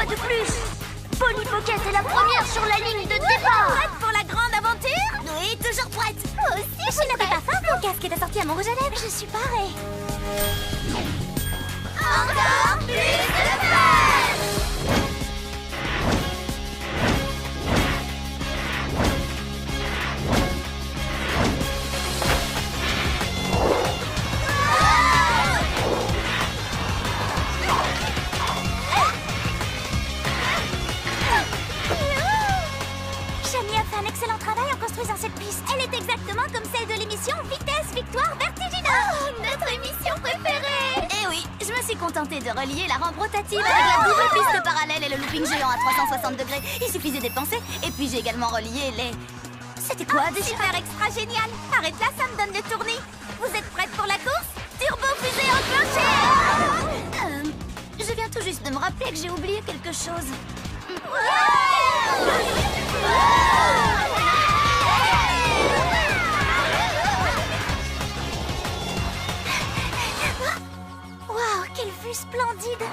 fois de plus. Polly Pocket est la première sur la ligne de départ. Prête pour la grande aventure? Oui, toujours prête. Moi aussi, je n'avais pas faim. Mon casque est assorti à mon rouge à lèvres. Je suis parée. Encore plus de fun. Shani a fait un excellent travail en construisant cette piste. Elle est exactement comme celle de l'émission Vitesse, Victoire, Vertigineuse. Oh, notre émission préférée. Eh oui, je me suis contentée de relier la rampe rotative avec la double piste parallèle et le looping géant à 360 degrés. Il suffisait d'y penser. Et puis j'ai également relié les... C'était quoi déjà? Super extra génial. Arrête là, ça me donne le tournis. Vous êtes prête pour la course? Turbo fusée enclenchée. Je viens tout juste de me rappeler que j'ai oublié quelque chose. Waouh, quelle vue splendide!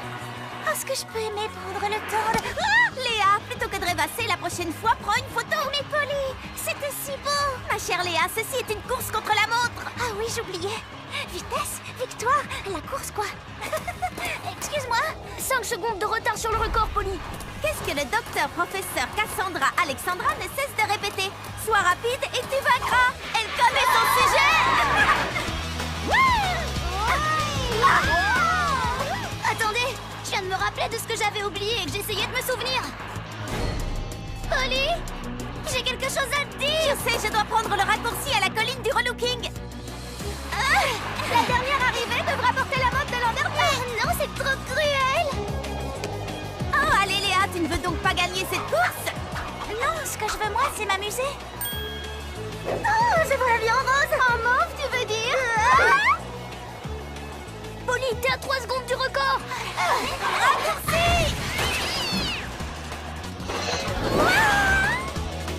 Est-ce que je peux aimer prendre le temps de... Léa, plutôt que de rêvasser, la prochaine fois, prends une photo. Mais Polly, c'était si beau! Ma chère Léa, ceci est une course contre la montre. Ah oui, j'oubliais. Vitesse, victoire, la course quoi. Excuse-moi. 5 secondes de retard sur le record, Polly. Qu'est-ce que le docteur professeur Cassandra Alexandra ne cesse de répéter? Sois rapide et tu vaincras. Elle connaît son sujet. Attendez, je viens de me rappeler de ce que j'avais oublié et que j'essayais de me souvenir. Polly, j'ai quelque chose à te dire. Je sais, je dois prendre le raccourci à la colline du relooking. La dernière arrivée devra porter la mode de l'an dernier. Non, c'est trop cruel. Oh, allez Léa, tu ne veux donc pas gagner cette course? Non, ce que je veux moi, c'est m'amuser. Oh, je vois la vie en rose. En mauve, tu veux dire? Polly, t'es à 3 secondes du record. Raccourci.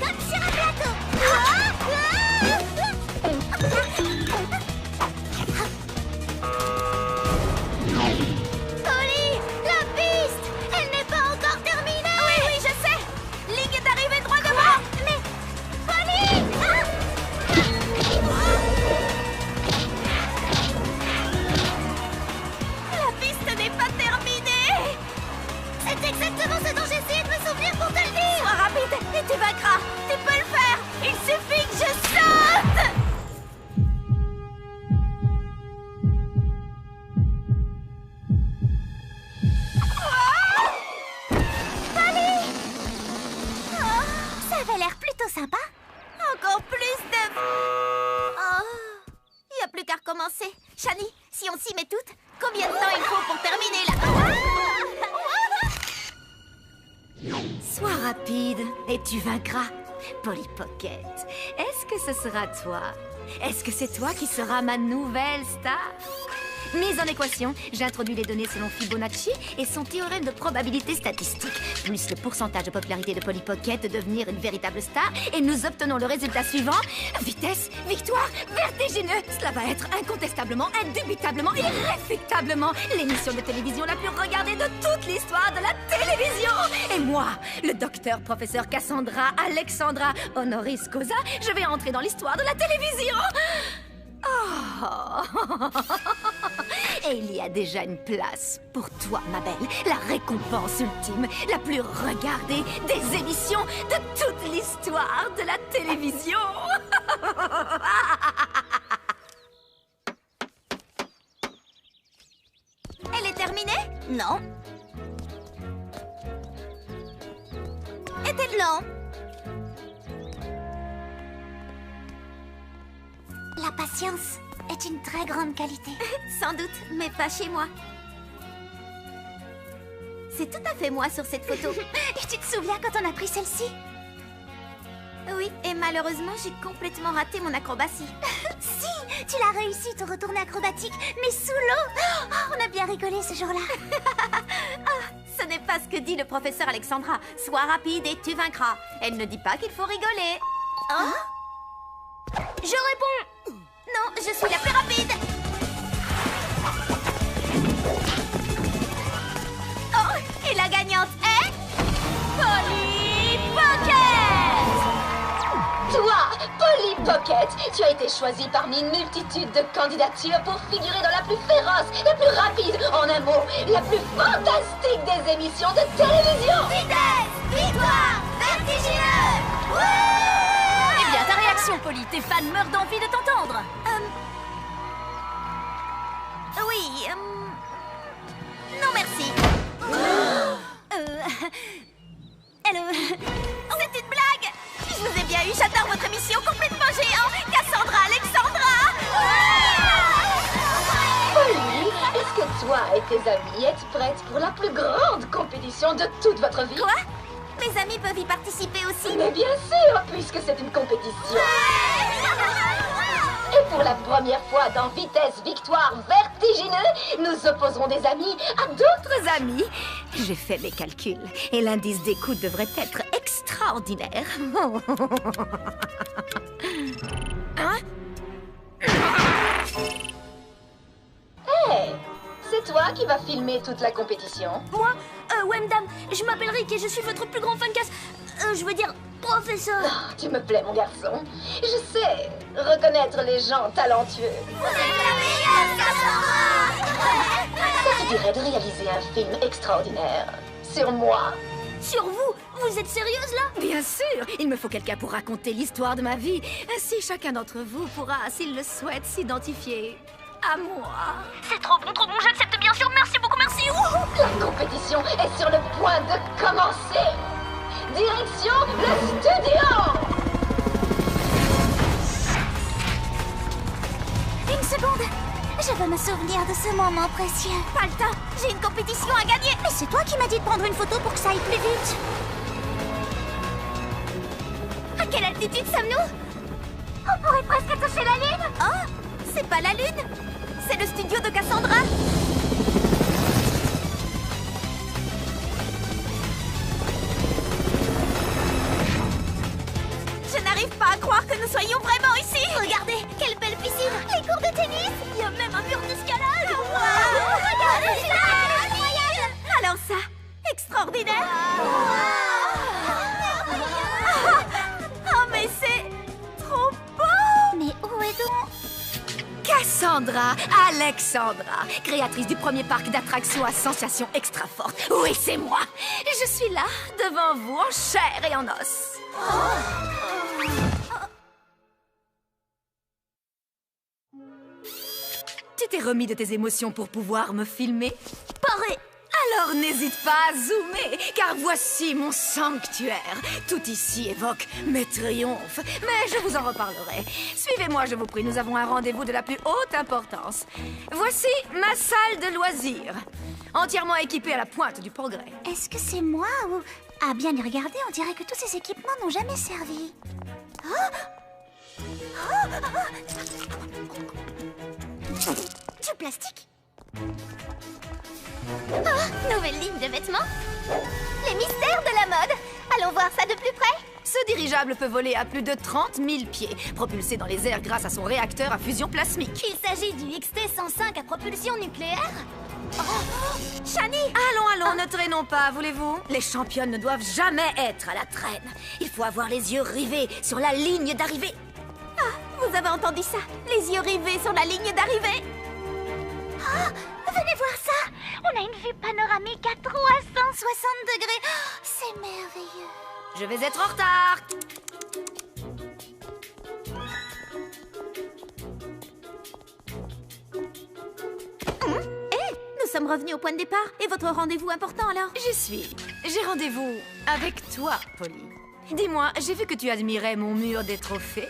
Comme sur un plateau. Polly, la piste, elle n'est pas encore terminée. Oui, oui, je sais. Ligne d'arrivée droit devant. Mais... Polly! La piste n'est pas terminée. C'est exactement ce dont j'essayais de me souvenir pour te le dire. Sois rapide et tu vaincras. Tu peux le faire. Il suffit que je saute. Ça avait l'air plutôt sympa. Encore plus de... Oh, il n'y a plus qu'à recommencer. Shani, si on s'y met toutes, combien de temps il faut pour terminer la... Sois rapide et tu vaincras. Polly Pocket, est-ce que ce sera toi? Est-ce que c'est toi qui seras ma nouvelle star? Mise en équation, j'introduis les données selon Fibonacci et son théorème de probabilité statistique, plus le pourcentage de popularité de Polly Pocket de devenir une véritable star, et nous obtenons le résultat suivant. Vitesse, victoire, vertigineux. Cela va être incontestablement, indubitablement, irréfutablement l'émission de télévision la plus regardée de toute l'histoire de la télévision. Et moi, le docteur professeur Cassandra Alexandra honoris causa, je vais entrer dans l'histoire de la télévision. Oh. Et il y a déjà une place pour toi, ma belle. La récompense ultime, la plus regardée des émissions de toute l'histoire de la télévision. Elle est terminée? Non. Était non. La patience est une très grande qualité. Sans doute, mais pas chez moi. C'est tout à fait moi sur cette photo. Et tu te souviens quand on a pris celle-ci? Oui, et malheureusement, j'ai complètement raté mon acrobatie. Si, tu l'as réussi ton retourné acrobatique, mais sous l'eau. Oh, on a bien rigolé ce jour-là. Ce n'est pas ce que dit le professeur Alexandra. Sois rapide et tu vaincras. Elle ne dit pas qu'il faut rigoler. Hein? Je réponds. Non, je suis la plus rapide. Oh, et la gagnante est... Pocket, tu as été choisie parmi une multitude de candidatures pour figurer dans la plus féroce, la plus rapide, en un mot, la plus fantastique des émissions de télévision. Vitesse, victoire, vertigineux. Eh bien, ta réaction, Polly, tes fans meurent d'envie de t'entendre. Oui, non merci. C'est une blague. Je vous ai bien eu, j'adore votre émission complètement géant. Cassandra, Alexandra. Polly, est-ce que toi et tes amis êtes prêtes pour la plus grande compétition de toute votre vie? Quoi? Mes amis peuvent y participer aussi. Mais bien sûr, puisque c'est une compétition. Et pour la première fois dans Vitesse, Victoire, Vertigineux, nous opposerons des amis à d'autres Amis, j'ai fait mes calculs et l'indice des coups devrait être extraordinaire. Hey, c'est toi qui vas filmer toute la compétition. Moi, ouais, madame, je m'appelle Rick et je suis votre plus grand fan je veux dire, professeur. Oh, tu me plais, mon garçon. Je sais reconnaître les gens talentueux. Ça te dirait de réaliser un film extraordinaire sur moi? Sur vous? Vous êtes sérieuse là? Bien sûr, il me faut quelqu'un pour raconter l'histoire de ma vie. Ainsi, chacun d'entre vous pourra, s'il le souhaite, s'identifier à moi. C'est trop bon, j'accepte bien sûr. Merci beaucoup, merci. La compétition est sur le point de commencer. Direction le studio. Une seconde. Je veux me souvenir de ce moment précieux. Pas le temps, j'ai une compétition à gagner. Mais c'est toi qui m'as dit de prendre une photo pour que ça aille plus vite. À quelle altitude sommes-nous? On pourrait presque toucher la lune. Oh, c'est pas la lune. C'est le studio de Cassandra. Je n'arrive pas à croire que nous soyons vraiment ici. Regardez, quelle belle piscine. Les cours de tennis. Il y a même un mur d'escalade. Regardez, C'est incroyable. alors ça, extraordinaire. Oh, mais c'est trop beau. Mais où est donc? Cassandra, Alexandra, créatrice du premier parc d'attractions à sensations extra fortes. Oui, c'est moi. Je suis là, devant vous, en chair et en os. Tu t'es remis de tes émotions pour pouvoir me filmer? Pareil. Alors n'hésite pas à zoomer, car voici mon sanctuaire. Tout ici évoque mes triomphes, mais je vous en reparlerai. Suivez-moi, je vous prie, nous avons un rendez-vous de la plus haute importance. Voici ma salle de loisirs, entièrement équipée à la pointe du progrès. Est-ce que c'est moi ou... À bien y regarder, on dirait que tous ces équipements n'ont jamais servi. Du plastique. Nouvelle ligne de vêtements. Les mystères de la mode. Allons voir ça de plus près. Ce dirigeable peut voler à plus de 30 000 pieds, propulsé dans les airs grâce à son réacteur à fusion plasmique. Il s'agit du XT-105 à propulsion nucléaire. Shani. Allons, ne traînons pas, voulez-vous? Les championnes ne doivent jamais être à la traîne. Il faut avoir les yeux rivés sur la ligne d'arrivée. Vous avez entendu ça? Les yeux rivés sur la ligne d'arrivée. Venez voir ça. On a une vue panoramique à 360 degrés. C'est merveilleux. Je vais être en retard. Nous sommes revenus au point de départ. Et votre rendez-vous important alors? J'y suis. J'ai rendez-vous avec toi, Polly. Dis-moi, j'ai vu que tu admirais mon mur des trophées.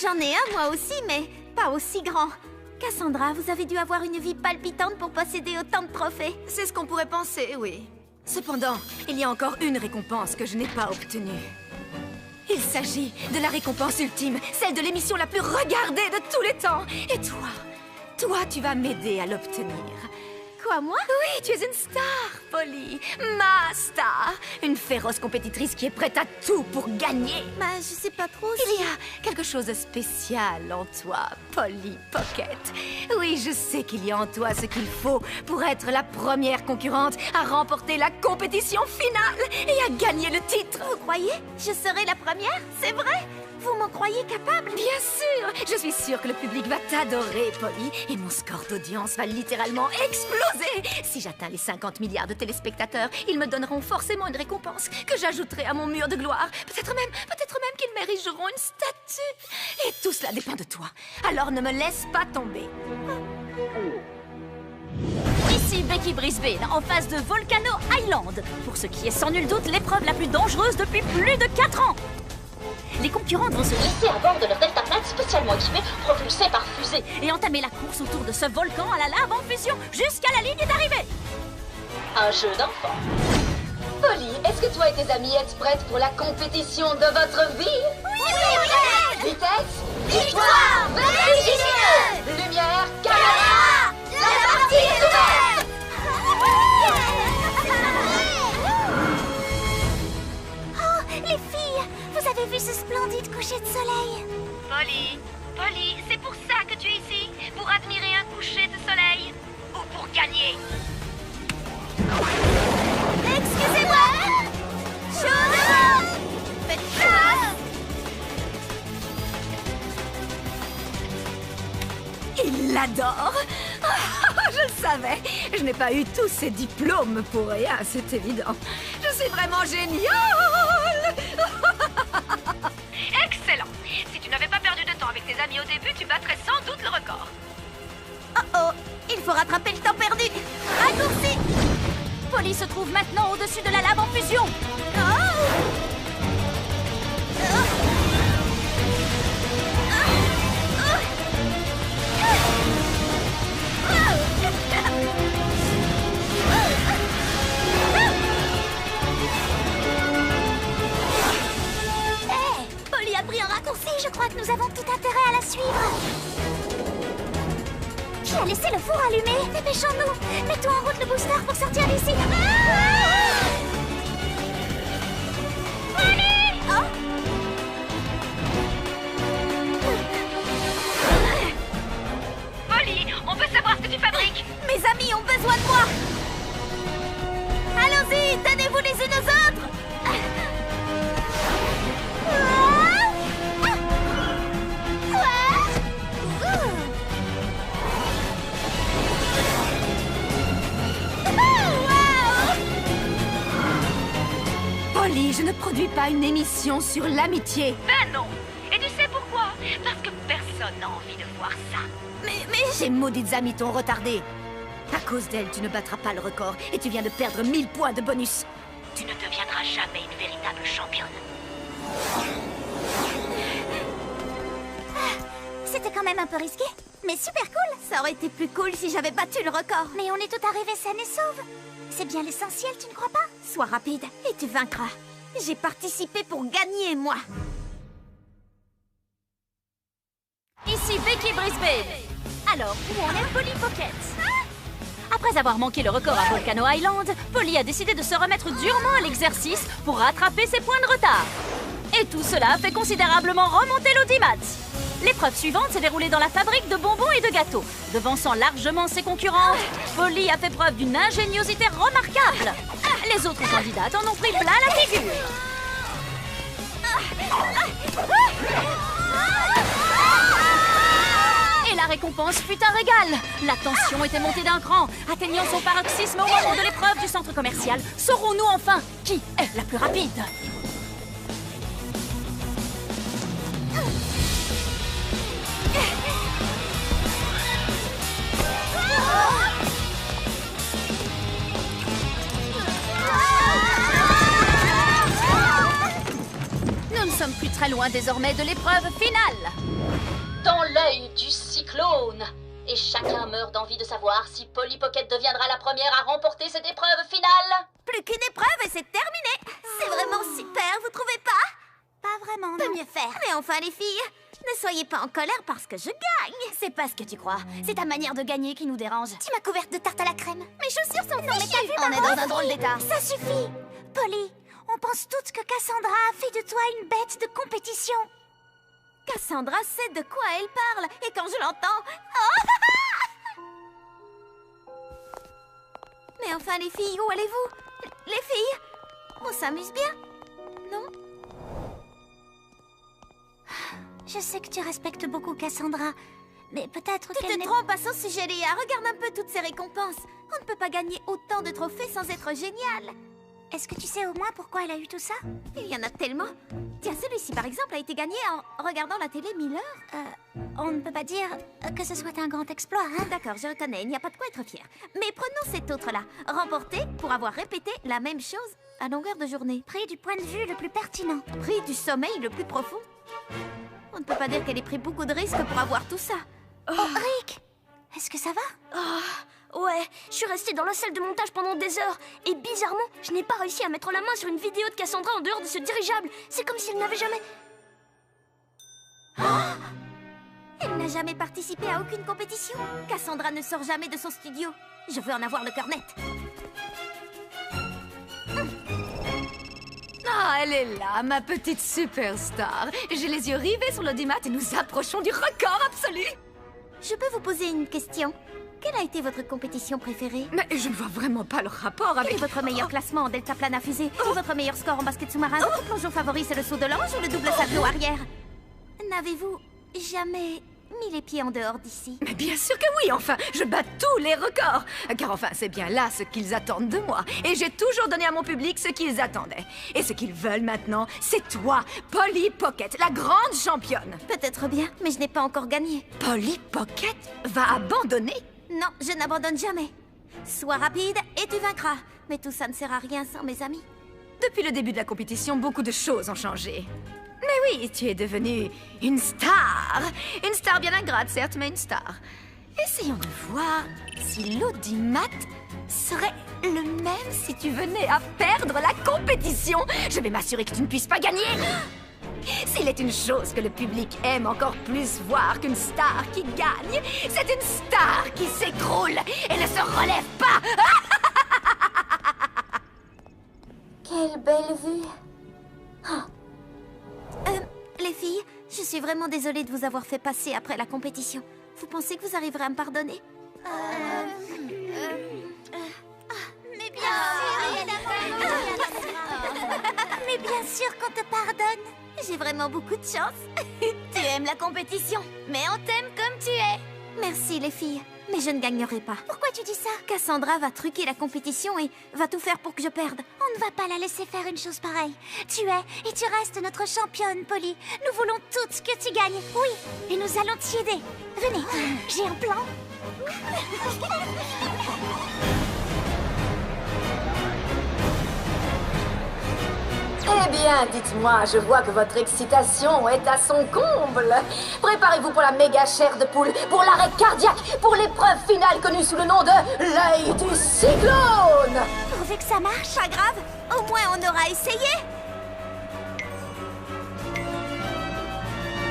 J'en ai un moi aussi, mais pas aussi grand. Cassandra, vous avez dû avoir une vie palpitante pour posséder autant de trophées. C'est ce qu'on pourrait penser, oui. Cependant, il y a encore une récompense que je n'ai pas obtenue. Il s'agit de la récompense ultime, celle de l'émission la plus regardée de tous les temps. Et toi, tu vas m'aider à l'obtenir. Quoi, moi? Oui, tu es une star, Polly. Ma star. Une féroce compétitrice qui est prête à tout pour gagner. Bah, je sais pas trop si... Il y a quelque chose de spécial en toi, Polly Pocket. Oui, je sais qu'il y a en toi ce qu'il faut pour être la première concurrente à remporter la compétition finale et à gagner le titre. Vous croyez? Je serai la première? C'est vrai? Vous m'en croyez capable? Bien sûr! Je suis sûre que le public va t'adorer, Polly. Et mon score d'audience va littéralement exploser! Si j'atteins les 50 milliards de téléspectateurs, ils me donneront forcément une récompense que j'ajouterai à mon mur de gloire. Peut-être même qu'ils m'érigeront une statue. Et tout cela dépend de toi. Alors ne me laisse pas tomber. Ici Becky Brisbane, en face de Volcano Island. Pour ce qui est sans nul doute l'épreuve la plus dangereuse depuis plus de 4 ans. Les concurrentes vont se Laissés à bord de leur deltaplane spécialement équipé, propulsés par fusée. et entamer la course autour de ce volcan à la lave en fusion jusqu'à la ligne d'arrivée. Un jeu d'enfant. Polly, est-ce que toi et tes amis êtes prêtes pour la compétition de votre vie? Oui! Vitesse, victoire, vertigineuse! Lumière, caméra, la partie est ouverte! Oh, les filles, vous avez vu ce splendide coucher de soleil? Polly, c'est pour ça que tu es ici? Pour admirer un coucher de soleil? Ou pour gagner? Excusez-moi! Chaud! Faites chaud! Il l'adore. Je le savais. Je n'ai pas eu tous ces diplômes pour rien, c'est évident. Je suis vraiment géniale. Excellent. Si tu n'avais pas perdu de temps avec tes amis au début, tu battrais sans doute le record. Oh oh, il faut rattraper le temps perdu. Raccourci. Polly se trouve maintenant au-dessus de la lave en fusion. Polly a pris un raccourci, je crois que nous avons tout intérêt à la suivre. Qui a laissé le four allumé? Dépêchons-nous! Mettons en route le booster pour sortir d'ici! Polly! Oh! Polly, on peut savoir ce que tu fabriques? Mes amis ont besoin de moi. Allons-y, donnez-vous les unes aux autres. Polly, je ne produis pas une émission sur l'amitié. Ben non. Et tu sais pourquoi? Parce que personne n'a envie de voir ça. Mais ces maudites amies t'ont retardé. À cause d'elles, tu ne battras pas le record et tu viens de perdre 1000 points de bonus. Tu ne deviendras jamais une véritable championne. C'était quand même un peu risqué, mais super cool! Ça aurait été plus cool si j'avais battu le record. Mais on est tout arrivé saine et sauve! C'est bien l'essentiel, tu ne crois pas? Sois rapide et tu vaincras. J'ai participé pour gagner, moi. Ici Becky Brisbane. Alors, où en est Polly Pocket? Après avoir manqué le record à Volcano Island, Polly a décidé de se remettre durement à l'exercice pour rattraper ses points de retard. Et tout cela fait considérablement remonter l'audimat. L'épreuve suivante s'est déroulée dans la fabrique de bonbons et de gâteaux. Devançant largement ses concurrentes, Polly a fait preuve d'une ingéniosité remarquable. Les autres candidates en ont pris plein la figure. Et la récompense fut un régal. La tension était montée d'un cran, atteignant son paroxysme au moment de l'épreuve du centre commercial. Saurons-nous enfin qui est la plus rapide? Nous ne sommes plus très loin désormais de l'épreuve finale. Dans l'œil du cyclone. Et chacun meurt d'envie de savoir si Polly Pocket deviendra la première à remporter cette épreuve finale. Plus qu'une épreuve et c'est terminé. C'est vraiment super, vous trouvez pas? Pas vraiment, Peut non. mieux faire. Mais enfin, les filles, ne soyez pas en colère parce que je gagne. C'est pas ce que tu crois. C'est ta manière de gagner qui nous dérange. Tu m'as couverte de tarte à la crème. Mes chaussures sont fichues. On est dans un drôle d'état. Ça suffit. Polly, on pense toutes que Cassandra a fait de toi une bête de compétition. Cassandra sait de quoi elle parle. Et quand je l'entends... Oh Mais enfin, les filles, où allez-vous? Les filles, on s'amuse bien, non? Je sais que tu respectes beaucoup Cassandra, mais peut-être Tu qu'elle te n'est... trompes à son sujet, Léa. Regarde un peu toutes ces récompenses. On ne peut pas gagner autant de trophées sans être génial. Est-ce que tu sais au moins pourquoi elle a eu tout ça? Il y en a tellement. Tiens, celui-ci, par exemple, a été gagné en regardant la télé 1000 heures. On ne peut pas dire que ce soit un grand exploit, hein? D'accord, je reconnais, il n'y a pas de quoi être fier. Mais prenons cet autre-là. Remporté pour avoir répété la même chose à longueur de journée. Prix du point de vue le plus pertinent. Prix du sommeil le plus profond. On ne peut pas dire qu'elle ait pris beaucoup de risques pour avoir tout ça. Oh, Rick! Est-ce que ça va? Ouais, je suis restée dans la salle de montage pendant des heures. Et bizarrement, je n'ai pas réussi à mettre la main sur une vidéo de Cassandra en dehors de ce dirigeable. C'est comme si elle n'avait jamais... Elle n'a jamais participé à aucune compétition. Cassandra ne sort jamais de son studio. Je veux en avoir le cœur net. Ah, elle est là, ma petite superstar. J'ai les yeux rivés sur l'audimat et nous approchons du record absolu. Je peux vous poser une question? Quelle a été votre compétition préférée? Mais je ne vois vraiment pas le rapport Quel avec... est votre meilleur classement en deltaplane à fusée? Ou votre meilleur score en basket sous-marin? Votre plongeon favori, c'est le saut de l'ange ou le double salto arrière? N'avez-vous jamais mis les pieds en dehors d'ici? Mais bien sûr que oui, enfin, je bats tous les records. Car enfin, c'est bien là ce qu'ils attendent de moi. Et j'ai toujours donné à mon public ce qu'ils attendaient. Et ce qu'ils veulent maintenant, c'est toi, Polly Pocket, la grande championne. Peut-être bien, mais je n'ai pas encore gagné. Polly Pocket va abandonner? Non, je n'abandonne jamais. Sois rapide et tu vaincras. Mais tout ça ne sert à rien sans mes amis. Depuis le début de la compétition, beaucoup de choses ont changé. Mais oui, tu es devenue une star. Une star bien ingrate, certes, mais une star. Essayons de voir si l'audimat serait le même si tu venais à perdre la compétition. Je vais m'assurer que tu ne puisses pas gagner. S'il est une chose que le public aime encore plus voir qu'une star qui gagne, c'est une star qui s'écroule et ne se relève pas. Quelle belle vue. Les filles, je suis vraiment désolée de vous avoir fait passer après la compétition. Vous pensez que vous arriverez à me pardonner? Mais bien sûr! Mais bien sûr qu'on te pardonne! J'ai vraiment beaucoup de chance. Tu aimes la compétition, mais on t'aime comme tu es! Merci les filles, mais je ne gagnerai pas. Pourquoi tu dis ça? Cassandra va truquer la compétition et va tout faire pour que je perde. On ne va pas la laisser faire une chose pareille. Tu es et tu restes notre championne, Polly. Nous voulons toutes que tu gagnes, oui, et nous allons t'y aider. Venez, j'ai un plan. Eh bien, dites-moi, je vois que votre excitation est à son comble. Préparez-vous pour la méga chair de poule, pour l'arrêt cardiaque, pour l'épreuve finale connue sous le nom de l'œil du cyclone. Pourvu que ça marche. Pas grave, au moins on aura essayé.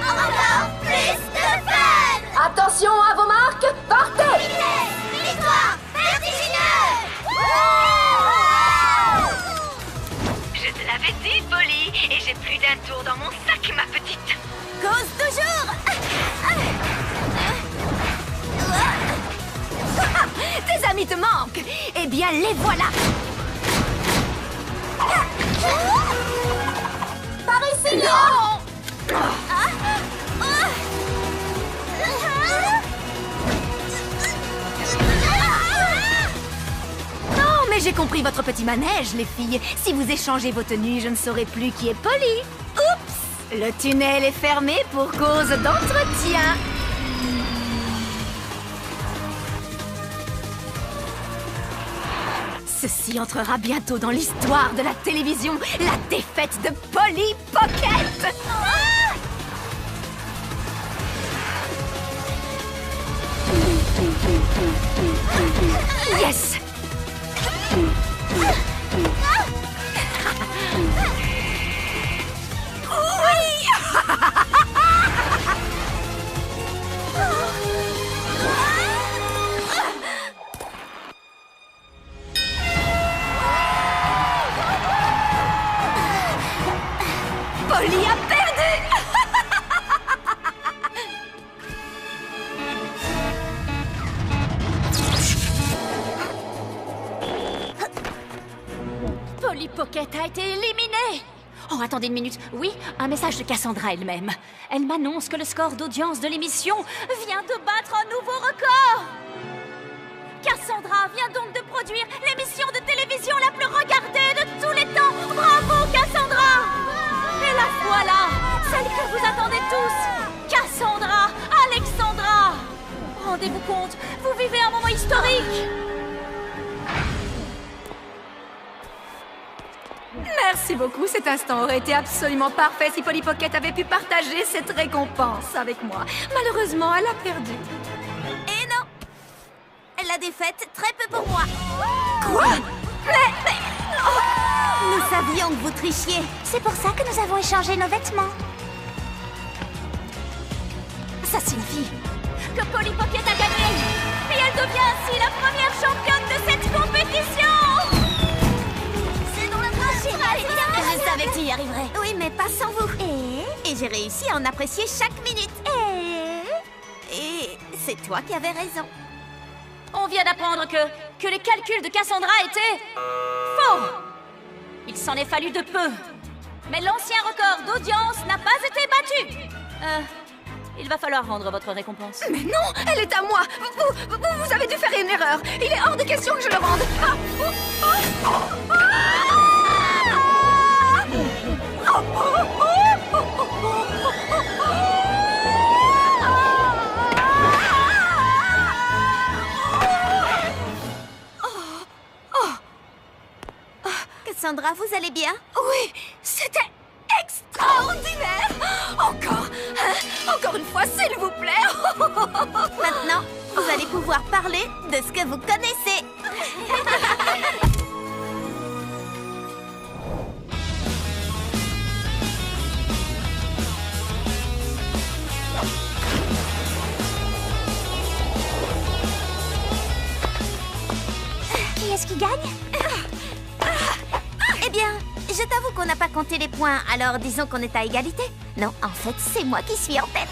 Encore plus de fun! Attention à vos marques, partez! Victoire vertigineuse! Je te l'avais dit, Polly, et j'ai plus d'un tour dans mon sac, ma petite. Cause toujours. Tes amis te manquent. Eh bien, les voilà. Par ici, non. Non, mais j'ai compris votre petit manège, les filles. Si vous échangez vos tenues, je ne saurai plus qui est Polly. Oups! Le tunnel est fermé pour cause d'entretien. Ceci entrera bientôt dans l'histoire de la télévision, la défaite de Polly Pocket. Yes! Polly a perdu! Polly Pocket a été éliminée. Oh, attendez une minute. Oui, un message de Cassandra elle-même. Elle m'annonce que le score d'audience de l'émission vient de battre un nouveau record. Cassandra vient donc de produire l'émission de télévision la plus regardée de tous les temps. Bravo, Cassandra! Et la voilà, celle que vous attendez tous. Cassandra, Alexandra. Rendez-vous compte, vous vivez un moment historique. Merci beaucoup, cet instant aurait été absolument parfait si Polly Pocket avait pu partager cette récompense avec moi. Malheureusement, elle a perdu. Et non! La défaite, très peu pour moi. Quoi? Nous savions que vous trichiez. C'est pour ça que nous avons échangé nos vêtements. Ça signifie que Polly Pocket a gagné. Et elle devient ainsi la première championne de cette compétition. C'est dans la prochaine. Je savais que tu y arriverais. Oui, mais pas sans vous. Et j'ai réussi à en apprécier chaque minute. Et c'est toi qui avais raison. On vient d'apprendre que les calculs de Cassandra étaient faux. Il s'en est fallu de peu. Mais l'ancien record d'audience n'a pas été battu. Il va falloir rendre votre récompense. Mais non, elle est à moi. Vous avez dû faire une erreur. Il est hors de question que je le rende. Cassandra, vous allez bien? Oui, c'était extraordinaire. Encore une fois, s'il vous plaît. Maintenant, vous allez pouvoir parler de ce que vous connaissez. Qui est-ce qui gagne? Eh bien, je t'avoue qu'on n'a pas compté les points, alors disons qu'on est à égalité. Non, en fait, c'est moi qui suis en tête.